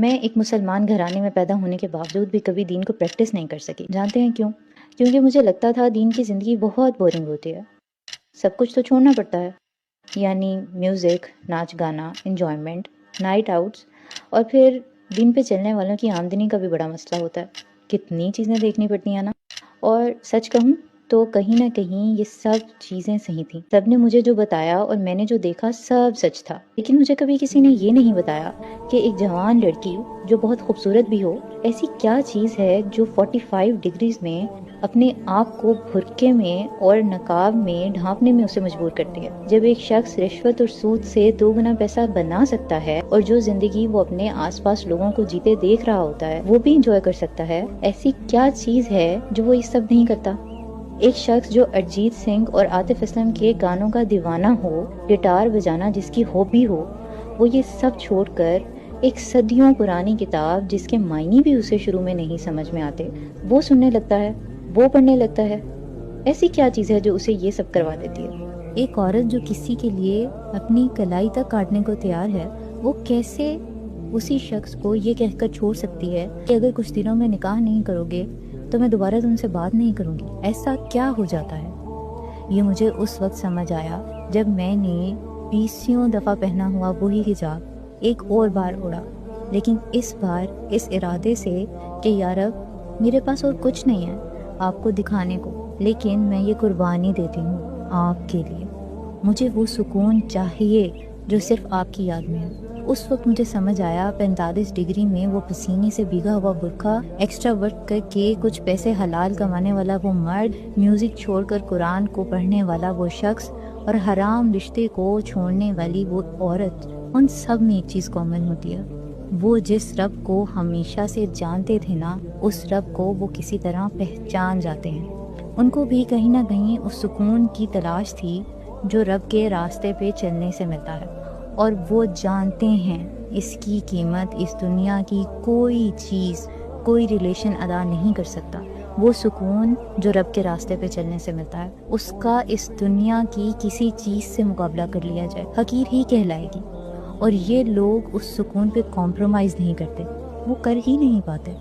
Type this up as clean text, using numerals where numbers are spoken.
میں ایک مسلمان گھرانے میں پیدا ہونے کے باوجود بھی کبھی دین کو پریکٹس نہیں کر سکی. جانتے ہیں کیوں؟ کیونکہ مجھے لگتا تھا دین کی زندگی بہت بورنگ ہوتی ہے. سب کچھ تو چھوڑنا پڑتا ہے، یعنی میوزک، ناچ گانا، انجوائمنٹ، نائٹ آؤٹس، اور پھر دین پہ چلنے والوں کی آمدنی کا بھی بڑا مسئلہ ہوتا ہے. کتنی چیزیں دیکھنی پڑتی ہیں نا. اور سچ کہوں تو کہیں نہ کہیں یہ سب چیزیں صحیح تھیں. سب نے مجھے جو بتایا اور میں نے جو دیکھا سب سچ تھا. لیکن مجھے کبھی کسی نے یہ نہیں بتایا کہ ایک جوان لڑکی جو بہت خوبصورت بھی ہو، ایسی کیا چیز ہے جو 45 ڈگریز میں اپنے آپ کو برقعے میں اور نقاب میں ڈھانپنے میں اسے مجبور کرتی ہے. جب ایک شخص رشوت اور سود سے 2 گنا پیسہ بنا سکتا ہے اور جو زندگی وہ اپنے آس پاس لوگوں کو جیتے دیکھ رہا ہوتا ہے وہ بھی انجوائے کر سکتا ہے، ایسی کیا چیز ہے جو وہ یہ سب نہیں کرتا؟ ایک شخص جو ارجیت سنگھ اور عاطف اسلم کے گانوں کا دیوانہ ہو، گٹار بجانا جس کی ہابی ہو، وہ یہ سب چھوڑ کر ایک صدیوں پرانی کتاب جس کے معنی بھی اسے شروع میں نہیں سمجھ میں آتے وہ سننے لگتا ہے، وہ پڑھنے لگتا ہے. ایسی کیا چیز ہے جو اسے یہ سب کروا دیتی ہے؟ ایک عورت جو کسی کے لیے اپنی کلائی تک کاٹنے کو تیار ہے، وہ کیسے اسی شخص کو یہ کہہ کر چھوڑ سکتی ہے کہ اگر کچھ دنوں میں نکاح نہیں کرو گے تو میں دوبارہ تم سے بات نہیں کروں گی؟ ایسا کیا ہو جاتا ہے؟ یہ مجھے اس وقت سمجھ آیا جب میں نے 20 دفعہ پہنا ہوا وہی حجاب ایک اور بار اڑا، لیکن اس بار اس ارادے سے کہ یا رب میرے پاس اور کچھ نہیں ہے آپ کو دکھانے کو، لیکن میں یہ قربانی دیتی ہوں آپ کے لیے. مجھے وہ سکون چاہیے جو صرف آپ کی یاد میں ہے. اس وقت مجھے سمجھ آیا 45 ڈگری میں وہ پسینے سے بھیگا ہوا برقعہ ایکسٹرا ورک کر کے کچھ پیسے حلال کمانے والا وہ مرد، میوزک چھوڑ کر قرآن کو پڑھنے والا وہ شخص اور حرام رشتے کو چھوڑنے والی وہ عورت، ان سب میں ایک چیز کامن ہوتی ہے. وہ جس رب کو ہمیشہ سے جانتے تھے نا، اس رب کو وہ کسی طرح پہچان جاتے ہیں. ان کو بھی کہیں نہ کہیں اس سکون کی تلاش تھی جو رب کے راستے پہ چلنے سے ملتا ہے، اور وہ جانتے ہیں اس کی قیمت اس دنیا کی کوئی چیز، کوئی ریلیشن ادا نہیں کر سکتا. وہ سکون جو رب کے راستے پہ چلنے سے ملتا ہے، اس کا اس دنیا کی کسی چیز سے مقابلہ کر لیا جائے حقیر ہی کہلائے گی. اور یہ لوگ اس سکون پہ کمپرومائز نہیں کرتے، وہ کر ہی نہیں پاتے.